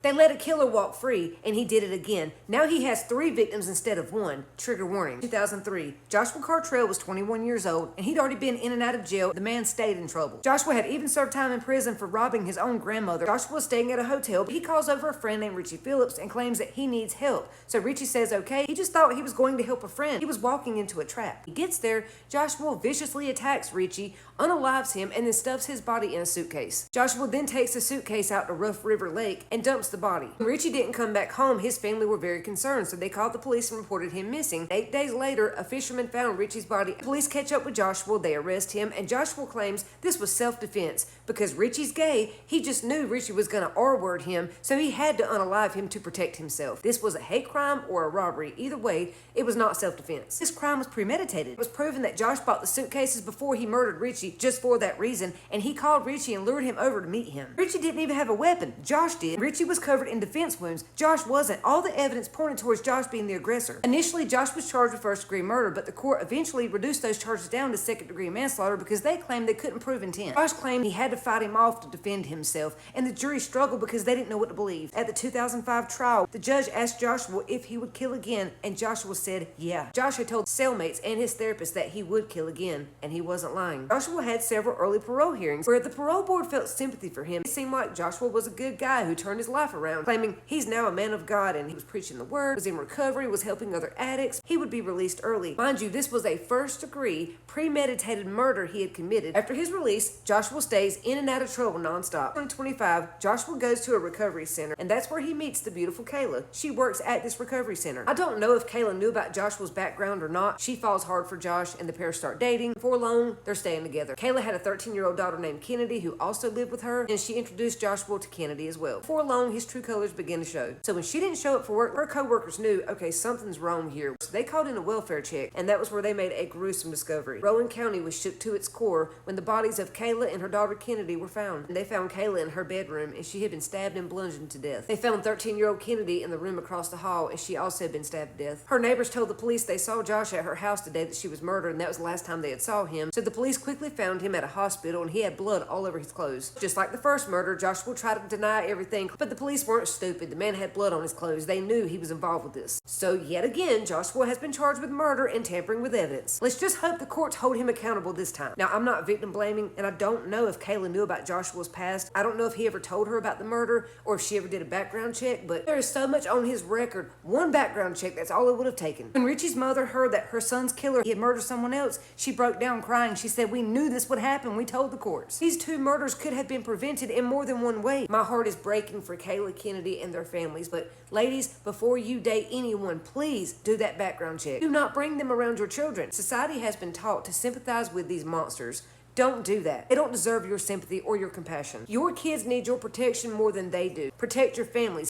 They let a killer walk free, and he did it again. Now he has 3 victims instead of 1. Trigger warning. 2003. Joshua Cartrell was 21 years old, and he'd already been in and out of jail. The man stayed in trouble. Joshua had even served time in prison for robbing his own grandmother. Joshua was staying at a hotel. He calls over a friend named Richie Phillips and claims that he needs help. So Richie says okay. He just thought he was going to help a friend. He was walking into a trap. He gets there. Joshua viciously attacks Richie, unalives him, and then stuffs his body in a suitcase. Joshua then takes the suitcase out to Rough River Lake and dumps the body. When Richie didn't come back home, his family were very concerned, so they called the police and reported him missing. 8 days later, a fisherman found Richie's body. Police catch up with Joshua, they arrest him, and Joshua claims this was self-defense. Because Richie's gay, he just knew Richie was going to R-word him, so he had to unalive him to protect himself. This was a hate crime or a robbery. Either way, it was not self-defense. This crime was premeditated. It was proven that Josh bought the suitcases before he murdered Richie just for that reason, and he called Richie and lured him over to meet him. Richie didn't even have a weapon. Josh did. Richie was covered in defense wounds. Josh wasn't. All the evidence pointed towards Josh being the aggressor. Initially, Josh was charged with first-degree murder, but the court eventually reduced those charges down to second-degree manslaughter because they claimed they couldn't prove intent. Josh claimed he had to fight him off to defend himself, and the jury struggled because they didn't know what to believe. At the 2005 trial, the judge asked Joshua if he would kill again, and Joshua said yeah. Josh had told cellmates and his therapist that he would kill again, and he wasn't lying. Joshua had several early parole hearings where the parole board felt sympathy for him. It seemed like Joshua was a good guy who turned his life around, claiming he's now a man of God and he was preaching the word, was in recovery, was helping other addicts. He would be released early. Mind you, this was a first-degree premeditated murder he had committed. After his release, Joshua stays in and out of trouble nonstop. In 2025, Joshua goes to a recovery center, and that's where he meets the beautiful Kayla. She works at this recovery center. I don't know if Kayla knew about Joshua's background or not. She falls hard for Josh, and the pair start dating. Before long, they're staying together. Kayla had a 13-year-old daughter named Kennedy who also lived with her, and she introduced Joshua to Kennedy as well. Before long, his true colors began to show. So when she didn't show up for work, her co-workers knew, okay, something's wrong here. So they called in a welfare check, and that was where they made a gruesome discovery. Rowan County was shook to its core when the bodies of Kayla and her daughter Kennedy were found. And they found Kayla in her bedroom, and she had been stabbed and bludgeoned to death. They found 13-year-old Kennedy in the room across the hall, and she also had been stabbed to death. Her neighbors told the police they saw Josh at her house the day that she was murdered, and that was the last time they had saw him. So the police quickly found him at a hospital, and he had blood all over his clothes. Just like the first murder, Joshua tried to deny everything, but the police weren't stupid. The man had blood on his clothes. They knew he was involved with this. So yet again, Joshua has been charged with murder and tampering with evidence. Let's just hope the courts hold him accountable this time. Now, I'm not victim blaming, and I don't know if Kayla knew about Joshua's past. I don't know if he ever told her about the murder or if she ever did a background check, but there is so much on his record. One background check, that's all it would have taken. When Richie's mother heard that her son's killer he had murdered someone else, she broke down crying. She said, "We knew this would happen. We told the courts." These 2 murders could have been prevented in more than one way. My heart is breaking for Kayla, Kennedy, and their families, but ladies, before you date anyone, please do that background check. Do not bring them around your children. Society has been taught to sympathize with these monsters. Don't do that. They don't deserve your sympathy or your compassion. Your kids need your protection more than they do. Protect your families.